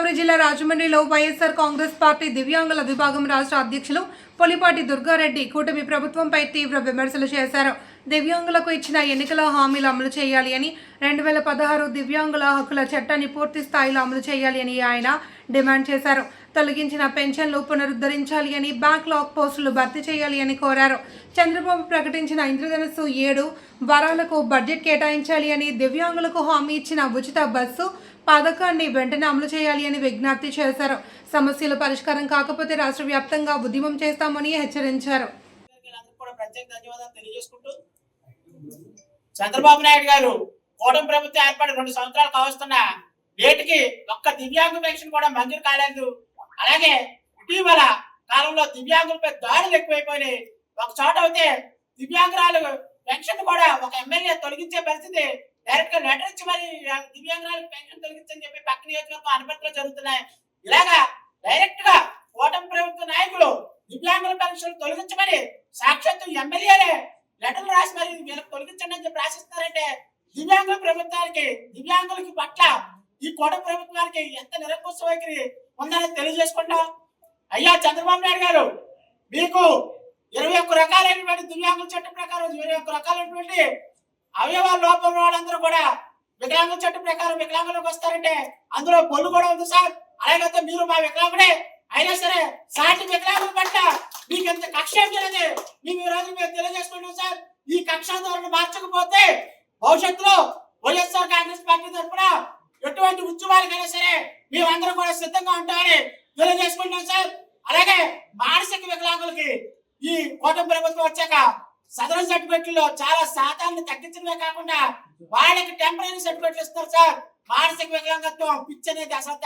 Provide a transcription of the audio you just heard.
గుంటూరు జిల్లా రాజమండ్రిలో వైఎస్ఆర్ కాంగ్రెస్ పార్టీ దివ్యాంగుల విభాగం రాష్ట్ర అధ్యక్షులు పొలిపాటి దుర్గారెడ్డి కూటమి ప్రభుత్వంపై తీవ్ర విమర్శలు చేశారు. దివ్యాంగులకు ఇచ్చిన ఎన్నికల హామీలు అమలు చేయాలి అని, 2016 దివ్యాంగుల హక్కుల చట్టాన్ని పూర్తి స్థాయిలో అమలు చేయాలి అని ఆయన డిమాండ్ చేశారు. తొలగించిన పెన్షన్లు పునరుద్ధరించాలి అని, బ్యాక్లాగ్ పోస్టులు భర్తీ చేయాలి అని కోరారు. చంద్రబాబు ప్రకటించిన ఇంద్రధనుస్సు 7 వారాలకు బడ్జెట్ కేటాయించాలి అని, దివ్యాంగులకు హామీ ఇచ్చిన ఉచిత బస్సు పథకాన్ని వెంటనే అమలు చేయాలి అని విజ్ఞప్తి చేశారు. సమస్యలు పరిష్కారం కాకపోతే రాష్ట్ర వ్యాప్తంగా ఉద్యమం చేస్తామని హెచ్చరించారు. చంద్రబాబు నాయుడు గారు కూటమి ప్రభుత్వం ఏర్పడి 2 సంవత్సరాలు కావస్తున్నా నేటికి ఒక్క దివ్యాంగ పెన్షన్ కూడా మంజూరు కాలేదు. అలాగే ఇటీవల కాలంలో దివ్యాంగులపై దాడులు ఎక్కువైపోయినాయి. ఒక చోట అయితే దివ్యాంగురాలు పెన్షన్ కూడా ఒక ఎమ్మెల్యే తొలగించే పరిస్థితి, డైరెక్ట్ గా లెటర్ ఇచ్చి మరి దివ్యాంగురాలకు పెన్షన్ తొలగించని చెప్పి పక్క నియోజకవర్గం అనుమతులు జరుగుతున్నాయి. ఇలాగా డైరెక్ట్ గా కూటమి ప్రభుత్వ నాయకులు దివ్యాంగుల పెన్షన్ తొలగించమని సాక్షాత్తు ఎమ్మెల్యేలే లెటర్లు రాసి మరి వీళ్ళకి తొలగించండి అని చెప్పి రాసిస్తారంటే దివ్యాంగుల ప్రభుత్వానికి, దివ్యాంగులకి పట్ల ఈ కూటమి ప్రభుత్వానికి ఎంత నిరంకుశ వైఖరి ఉందని తెలియజేసుకుంటాం. అయ్యా చంద్రబాబు నాయుడు గారు, మీకు 21 రకాలైనటువంటి దివ్యాంగుల చట్టం ప్రకారం 21 రకాలైనటువంటి అవయవాల లోపం వాళ్ళందరూ కూడా వికలాంగుల చట్టం ప్రకారం వికలాంగులకు వస్తారంటే అందులో బొల్లు కూడా ఉంది సార్. అలాగైతే మీరు మా వికలాంగుడే అయినా సరే సాటి వికలాంగుల పట్ల మీకు ఎంత కక్ష అనేది మేము ఈ రోజు మేము తెలియజేసుకుంటాం సార్. ఈ కక్ష ధోరణి మార్చకపోతే భవిష్యత్తులో వైఎస్ఆర్ కాంగ్రెస్ పార్టీ తరఫున ఎటువంటి ఉద్యమాలకైనా సరే మేమందరం కూడా సిద్ధంగా ఉంటామని తెలియజేసుకుంటాం సార్. అలాగే మానసిక వికలాంగులకి ఈ కూటమి ప్రభుత్వం వచ్చాక సదరన్ సర్టిఫికెట్లో చాలా శాతాన్ని తగ్గించడమే కాకుండా వాళ్ళకి టెంపరీ సర్టిఫికెట్లు ఇస్తారు సార్. మానసిక వికలాంగత్వం పిచ్చి అనేది అసలు